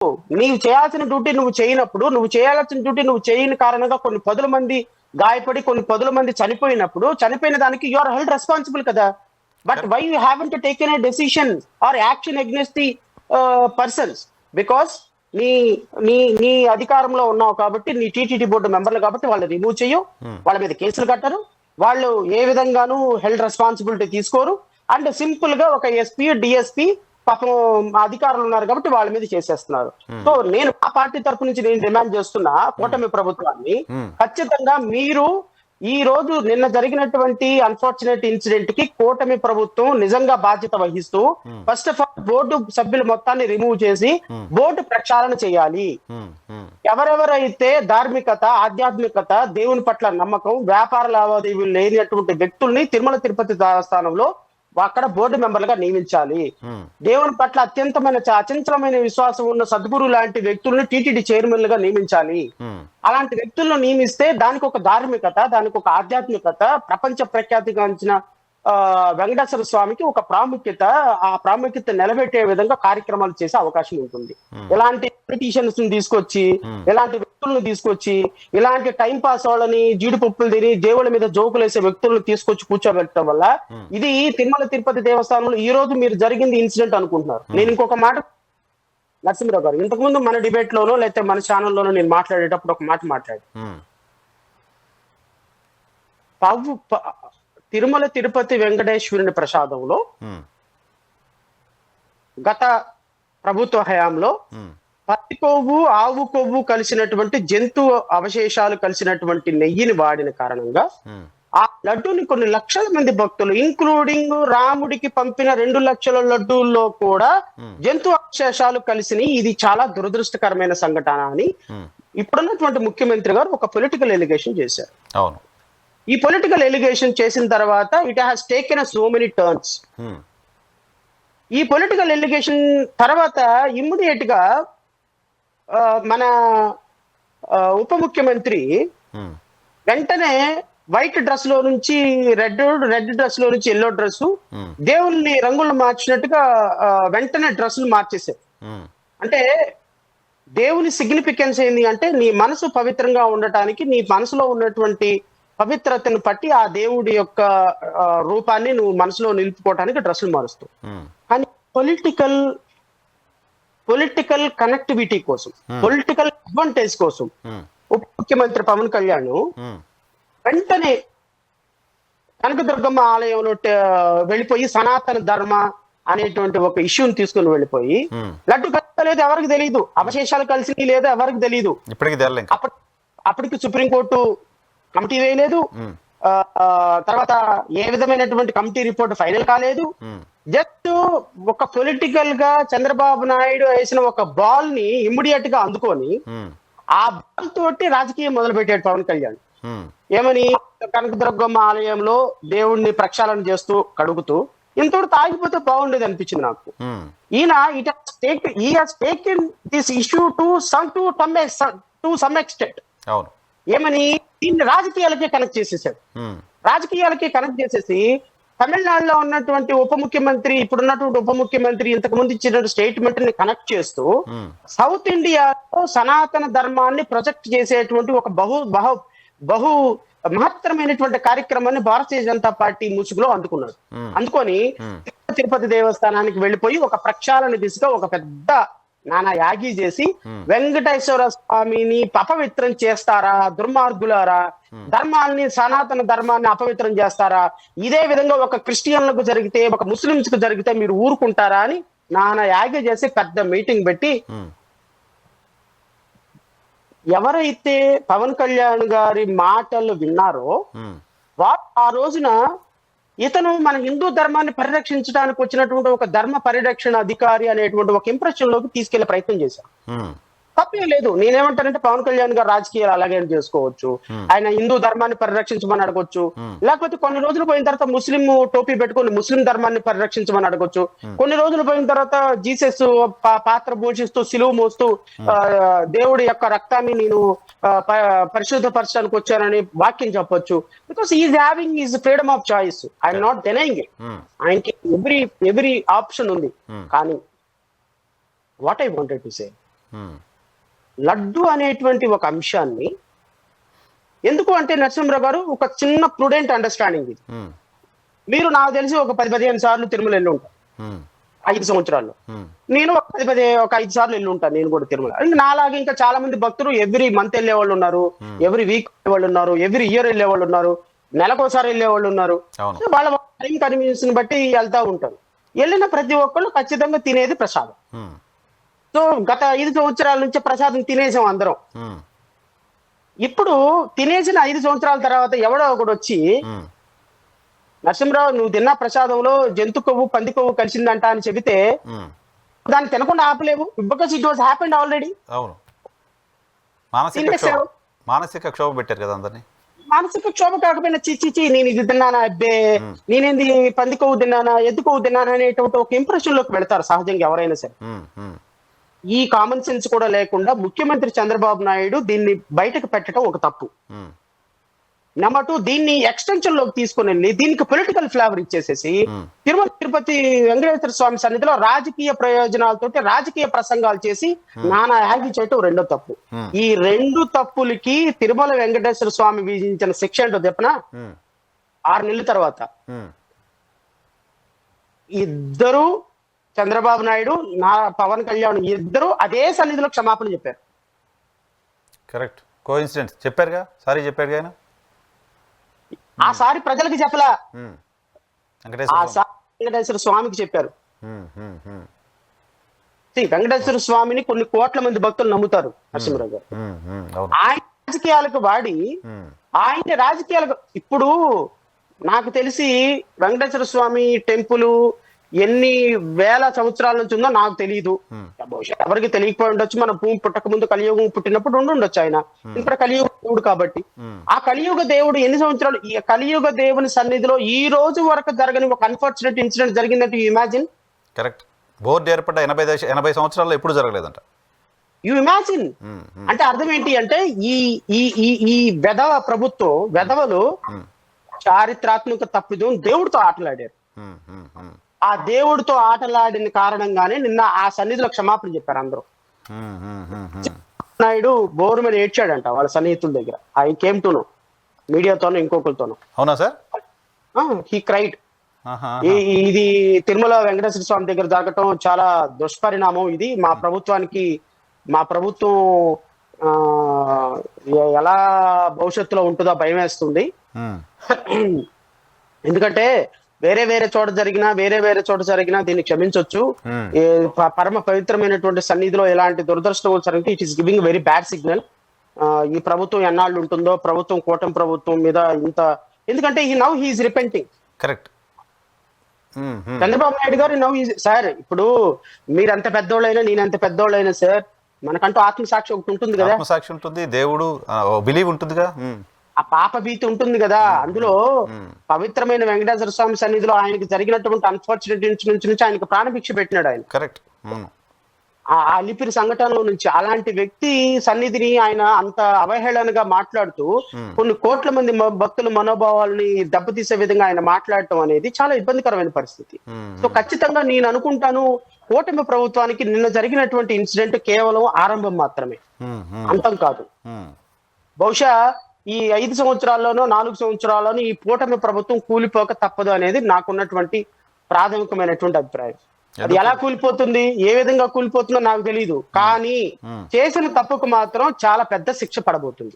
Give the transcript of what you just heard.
నీవు చేయాల్సిన డ్యూటీ నువ్వు చేయనప్పుడు, నువ్వు చేయాల్సిన డ్యూటీ నువ్వు చేయని కారణంగా కొన్ని పదుల మంది గాయపడి కొన్ని పదుల మంది చనిపోయినప్పుడు, చనిపోయిన దానికి యు ఆర్ హెల్డ్ రెస్పాన్సిబుల్ కదా. But why you haven't taken a decision or action against the persons? Because నీ నీ నీ అధికారంలో ఉన్నావు కాబట్టి, నీ టీటీడీ బోర్డు మెంబర్లు కాబట్టి వాళ్ళు రిమూవ్ చేయవు, వాళ్ళ మీద కేసులు కట్టరు, వాళ్ళు ఏ విధంగానూ హెల్డ్ రెస్పాన్సిబిలిటీ తీసుకోరు. అండ్ సింపుల్ గా ఒక ఎస్పీ డిఎస్పీ పాపం అధికారులు ఉన్నారు కాబట్టి వాళ్ళ మీద చేసేస్తున్నారు. సో నేను ఆ పార్టీ తరపు నుంచి నేను డిమాండ్ చేస్తున్నా కూటమి ప్రభుత్వాన్ని, ఖచ్చితంగా మీరు ఈ రోజు నిన్న జరిగినటువంటి అన్ఫార్చునేట్ ఇన్సిడెంట్ కి కూటమి ప్రభుత్వం నిజంగా బాధ్యత వహిస్తూ ఫస్ట్ ఆఫ్ ఆల్ బోర్డు సభ్యుల మొత్తాన్ని రిమూవ్ చేసి బోర్డు ప్రక్షాళన చేయాలి. ఎవరెవరైతే ధార్మికత, ఆధ్యాత్మికత, దేవుని పట్ల నమ్మకం, వ్యాపార లావాదేవీలు లేనటువంటి వ్యక్తుల్ని తిరుమల తిరుపతి దేవస్థానంలో అక్కడ బోర్డు మెంబర్లుగా నియమించాలి. దేవుని పట్ల అచంచలమైన విశ్వాసం ఉన్న సద్గురు లాంటి వ్యక్తులను టీటీడీ చైర్మన్లుగా నియమించాలి. అలాంటి వ్యక్తులను నియమిస్తే దానికి ఒక ధార్మికత, దానికి ఒక ఆధ్యాత్మికత, ప్రపంచ ప్రఖ్యాతిగాంచిన వెంకటేశ్వర స్వామికి ఒక ప్రాముఖ్యత, ఆ ప్రాముఖ్యత నిలబెట్టే విధంగా కార్యక్రమాలు చేసే అవకాశం ఉంటుంది. ఇలాంటి పొలిటీషియన్స్ ని తీసుకొచ్చి, ఇలాంటి వ్యక్తులను తీసుకొచ్చి, ఇలాంటి టైం పాస్ వాళ్ళని జీడిపప్పులు తిని దేవుళ్ళ మీద జోకులు వేసే వ్యక్తులను తీసుకొచ్చి కూర్చోబెట్టడం వల్ల ఇది తిరుమల తిరుపతి దేవస్థానంలో ఈ రోజు మీరు జరిగింది ఇన్సిడెంట్ అనుకుంటున్నారు. నేను ఇంకొక మాట నరసింహరావు గారు, ఇంతకుముందు మన డిబేట్ లోనో లేకపోతే మన ఛానల్లోనో నేను మాట్లాడేటప్పుడు ఒక మాట మాట్లాడు, తిరుమల తిరుపతి వెంకటేశ్వరుని ప్రసాదంలో గత ప్రభుత్వ హయాంలో పత్తి కొవ్వు, ఆవు కొవ్వు కలిసినటువంటి జంతు అవశేషాలు కలిసినటువంటి నెయ్యిని వాడిన కారణంగా ఆ లడ్డూని కొన్ని లక్షల మంది భక్తులు ఇంక్లూడింగ్ రాముడికి పంపిన 2 లక్షల లడ్డూల్లో కూడా జంతు అవశేషాలు కలిసినాయి. ఇది చాలా దురదృష్టకరమైన సంఘటన అని ఇప్పుడున్నటువంటి ముఖ్యమంత్రి గారు ఒక పొలిటికల్ ఎలిగేషన్ చేశారు. అవును, ఈ పొలిటికల్ ఎలిగేషన్ చేసిన తర్వాత it has taken so many turns. ఈ పొలిటికల్ ఎలిగేషన్ తర్వాత ఇమ్మీడియట్ గా మన ఉప ముఖ్యమంత్రి వెంటనే వైట్ డ్రెస్ లో నుంచి రెడ్ డ్రెస్ లో నుంచి ఎల్లో డ్రెస్, దేవుల్ని రంగులు మార్చినట్టుగా వెంటనే డ్రెస్సులు మార్చేశారు. అంటే దేవుని సిగ్నిఫికెన్స్ ఏంది అంటే, నీ మనసు పవిత్రంగా ఉండటానికి, నీ మనసులో ఉన్నటువంటి పవిత్రతను పట్టి ఆ దేవుడి యొక్క రూపాన్ని నువ్వు మనసులో నిలుపుకోవటానికి డ్రెస్సులు మారుస్తావు. కానీ పొలిటికల్ కనెక్టివిటీ కోసం, పొలిటికల్ అడ్వాంటేజ్ కోసం ఉప ముఖ్యమంత్రి పవన్ కళ్యాణ్ వెంటనే కనకదుర్గమ్మ ఆలయంలో వెళ్ళిపోయి సనాతన ధర్మ అనేటువంటి ఒక ఇష్యూని తీసుకుని వెళ్ళిపోయి లడ్డు కలిసి ఎవరికి తెలియదు, అవశేషాలు కలిసి లేదా ఎవరికి తెలియదు. అప్పటికి సుప్రీంకోర్టు కమిటీ వేయలేదు, తర్వాత ఏ విధమైనటువంటి కమిటీ రిపోర్ట్ ఫైనల్ కాలేదు. జస్ట్ ఒక పొలిటికల్ గా చంద్రబాబు నాయుడు వేసిన ఒక బాల్ ని ఇమ్మీడియట్ గా అందుకొని ఆ బాల్ తోటి రాజకీయం మొదలు పెట్టాడు పవన్ కళ్యాణ్. ఏమని, కనకదుర్గమ్మ ఆలయంలో దేవుణ్ణి ప్రక్షాళన చేస్తూ కడుగుతూ ఇంతవరకు ఆగిపోతే బాగుండేది అనిపించింది నాకు. ఈయన taken this issue to some extent. ఏమని, దీన్ని రాజకీయాలకే కనెక్ట్ చేసేసాడు. రాజకీయాలకే కనెక్ట్ చేసేసి తమిళనాడులో ఉన్నటువంటి ఉప ముఖ్యమంత్రి, ఇప్పుడున్నటువంటి ఉప ముఖ్యమంత్రి ఇంతకు ముందు ఇచ్చిన స్టేట్మెంట్ ని కనెక్ట్ చేస్తూ సౌత్ ఇండియాలో సనాతన ధర్మాన్ని ప్రొజెక్ట్ చేసేటువంటి ఒక బహు మహత్తరమైనటువంటి కార్యక్రమాన్ని భారతీయ జనతా పార్టీ ముసుగులో అందుకొని తిరుపతి దేవస్థానానికి వెళ్ళిపోయి ఒక ప్రక్షాళన దిశగా ఒక పెద్ద నానా యాగి చేసి వెంకటేశ్వర స్వామిని అపవిత్రం చేస్తారా దుర్మార్గులారా, ధర్మాన్ని, సనాతన ధర్మాన్ని అపవిత్రం చేస్తారా, ఇదే విధంగా ఒక క్రిస్టియన్లకు జరిగితే, ఒక ముస్లింస్ కు జరిగితే మీరు ఊరుకుంటారా అని నానా యాగి చేసి పెద్ద మీటింగ్ పెట్టి ఎవరైతే పవన్ కళ్యాణ్ గారి మాటలు విన్నారో వారు ఆ రోజున ఇతను మన హిందూ ధర్మాన్ని పరిరక్షించడానికి వచ్చినటువంటి ఒక ధర్మ పరిరక్షణ అధికారి అనేటువంటి ఒక ఇంప్రెషన్ లోకి తీసుకెళ్లే ప్రయత్నం చేశారు. తప్పే లేదు. నేనేమంటానంటే పవన్ కళ్యాణ్ గారు రాజకీయాలు అలాగే చేసుకోవచ్చు, ఆయన హిందూ ధర్మాన్ని పరిరక్షించమని అడగొచ్చు, లేకపోతే కొన్ని రోజులు పోయిన తర్వాత ముస్లిం టోపీ పెట్టుకుని ముస్లిం ధర్మాన్ని పరిరక్షించమని అడగొచ్చు, కొన్ని రోజులు పోయిన తర్వాత జీసస్ పాత్ర పోషిస్తూ సిలువ మోస్తూ దేవుడి యొక్క రక్తాన్ని నేను పరిశుద్ధపరచడానికి వచ్చానని వాక్యం చెప్పొచ్చు. Because is having is freedom of choice. I'm not denying it. ఆయనకి ఎవ్రీ ఆప్షన్ ఉంది. కానీ what I wanted to say, laddu అనేటువంటి ఒక అంశాన్ని ఎందుకు అంటే నరసింహరావు గారు ఒక చిన్న ప్రుడెంట్ అండర్స్టాండింగ్ ఇది. మీరు నాకు తెలిసి ఒక 10-15 సార్లు తిరుమల వెళ్ళి ఉంటారు 5 సంవత్సరాల్లో. నేను ఒక 5 సార్లు వెళ్ళి ఉంటాను నేను కూడా తిరుమల. నాలాగే ఇంకా చాలా మంది భక్తులు ఎవ్రీ మంత్ వెళ్ళే వాళ్ళు ఉన్నారు, ఎవ్రీ వీక్ వెళ్ళే వాళ్ళు ఉన్నారు, ఎవ్రీ ఇయర్ వెళ్ళే వాళ్ళు ఉన్నారు, నెలకోసారి వెళ్ళే వాళ్ళు ఉన్నారు. వాళ్ళ టైం కన్వీనియన్స్ ని బట్టి వెళ్తా ఉంటారు. వెళ్ళిన ప్రతి ఒక్కళ్ళు ఖచ్చితంగా తినేది ప్రసాదం. సో గత 5 సంవత్సరాల నుంచి ప్రసాదం తినేసాం అందరం. ఇప్పుడు తినేసిన 5 సంవత్సరాల తర్వాత ఎవడో ఒకడు వచ్చి నరసింహరావు నువ్వు తిన్న ప్రసాదంలో జంతు కొవ్వు పంది కొవ్వు కలిసిందంట అని చెబితే దాన్ని తినకుండా ఆపలేవు. Because it was happened already. అవును, మానసిక క్షోభ పెట్టారు కదా అందరినీ. మానసిక క్షోభ కాకపోయినా చిచ్చి నేను ఇది తిన్నానా, అబ్బే నేనేంది పంది కొవ్వు తిన్నానా ఎద్దు కొవ్వు తిన్నానా అనేటువంటి ఒక ఇంప్రెషన్ లోకి వెళ్తారు సహజంగా ఎవరైనా సరే. ఈ కామన్ సెన్స్ కూడా లేకుండా ముఖ్యమంత్రి చంద్రబాబు నాయుడు దీన్ని బయటకు పెట్టడం ఒక తప్పు. నెంబర్ 2, దీన్ని ఎక్స్టెన్షన్ లోకి తీసుకుని వెళ్ళి దీనికి పొలిటికల్ ఫ్లేవర్ ఇచ్చేసేసి తిరుమల తిరుపతి వెంకటేశ్వర స్వామి సన్నిధిలో రాజకీయ ప్రయోజనాలతోటి రాజకీయ ప్రసంగాలు చేసి నానా యాగి చేయటం రెండో తప్పు. ఈ 2 తప్పులకి తిరుమల వెంకటేశ్వర స్వామి విధించిన శిక్ష ఏంటో చెప్పనా? 6 నెలల తర్వాత ఇద్దరు చంద్రబాబు నాయుడు పవన్ కళ్యాణ్ ఇద్దరు అదే సన్నిధిలో క్షమాపణ చెప్పారు. కరెక్ట్, కోఇన్సిడెన్స్ చెప్పారుగా, సారీ చెప్పారు ఆయన. ఆ సారి ప్రజలకు చెప్పలా, ఆ సారి వెంకటేశ్వర స్వామికి చెప్పారు. వెంకటేశ్వర స్వామిని కొన్ని కోట్ల మంది భక్తులు నమ్ముతారు నరసింహరావు గారు. ఆయన రాజకీయాలకు వాడి ఆయన రాజకీయాలకు ఇప్పుడు నాకు తెలిసి వెంకటేశ్వర స్వామి టెంపుల్ ఎన్ని వేల సంవత్సరాల నుంచి ఉందో నాకు తెలియదు. బహుశా ఎవరికి తెలియకపోయి ఉండొచ్చు. మన భూమి పుట్టక ముందు కలియుగం పుట్టినప్పుడు ఉండొచ్చు ఆయన. ఇక్కడ కలియుగ దేవుడు కాబట్టి ఆ కలియుగ దేవుడు ఎన్ని సంవత్సరాలు ఈ కలియుగ దేవుని సన్నిధిలో ఈ రోజు వరకు జరగని ఒక అన్ఫార్చునేట్ ఇన్సిడెంట్ జరిగిందంటే ఇమాజిన్. కరెక్ట్, బోర్డు ఏర్పడ్డ 80 సంవత్సరాల్లో ఎప్పుడు జరగలేదంట. You imagine. అంటే అర్థం ఏంటి అంటే ఈ ఈ ఈ ఈ వెధవ ప్రభుత్వం వెధవలు చారిత్రాత్మక తప్పిదం దేవుడితో ఆటలాడారు. ఆ దేవుడితో ఆటలాడిన కారణంగానే నిన్న ఆ సన్నిధిలో క్షమాపణ చెప్పారు అందరూ. నాయుడు బోరు మీద ఏడ్చాడంట వాళ్ళ సన్నిహితుల దగ్గర. ఐ కేమ్ టు నో మీడియాతోనూ ఇంకొకరితోనూ. అవునా సార్? He cried. ఇది తిరుమల వెంకటేశ్వర స్వామి దగ్గర జరగటం చాలా దుష్పరిణామం. ఇది మా ప్రభుత్వం ఎలా భవిష్యత్తులో ఉంటుందో భయం వేస్తుంది. ఎందుకంటే వేరే చోట జరిగినా దీన్ని క్షమించవచ్చు. పరమ పవిత్రమైనటువంటి సన్నిధిలో ఎలాంటి దురదృష్టం జరిగితే it is giving very bad signal. ఈ ప్రభుత్వం ఎన్నాళ్ళు ఉంటుందో, కూటమి ప్రభుత్వం మీద ఇంత, ఎందుకంటే he is repenting. Correct. Chandrababu Naidu గారు సార్ ఇప్పుడు మీరంత పెద్దోళ్ళైనా నేనంత పెద్దోళ్ళైనా సార్ మనకంటూ ఆత్మసాక్షి ఒకటి ఉంటుంది కదా. ఆత్మసాక్షి ఉంటుంది, దేవుడు బిలీవ్ ఉంటుందిగా, ఆ పాప భీతి ఉంటుంది కదా. అందులో పవిత్రమైన వెంకటేశ్వర స్వామి సన్నిధిలో ఆయనకి జరిగినటువంటి అన్ఫార్చునేట్ ఇన్సిడెంట్స్ నుంచి ఆయనకు ప్రాణభిక్ష పెట్టినాడు ఆయన. కరెక్ట్. ఆ అలిపిరి సంఘటనలో నుంచి అలాంటి వ్యక్తి సన్నిధిని ఆయన అంత అవహేళనగా మాట్లాడుతూ కొన్ని కోట్ల మంది భక్తుల మనోభావాలని దెబ్బతీసే విధంగా ఆయన మాట్లాడటం అనేది చాలా ఇబ్బందికరమైన పరిస్థితి. సో ఖచ్చితంగా నేను అనుకుంటాను కూటమి ప్రభుత్వానికి నిన్న జరిగినటువంటి ఇన్సిడెంట్ కేవలం ఆరంభం మాత్రమే, అంతం కాదు. బహుశా ఈ 5 సంవత్సరాల్లోనో 4 సంవత్సరాల్లోనూ ఈ కూటమి ప్రభుత్వం కూలిపోక తప్పదు అనేది నాకున్నటువంటి ప్రాథమికమైనటువంటి అభిప్రాయం. అది ఎలా కూలిపోతుంది, ఏ విధంగా కూలిపోతుందో నాకు తెలియదు. కానీ చేసిన తప్పుకు మాత్రం చాలా పెద్ద శిక్ష పడబోతుంది.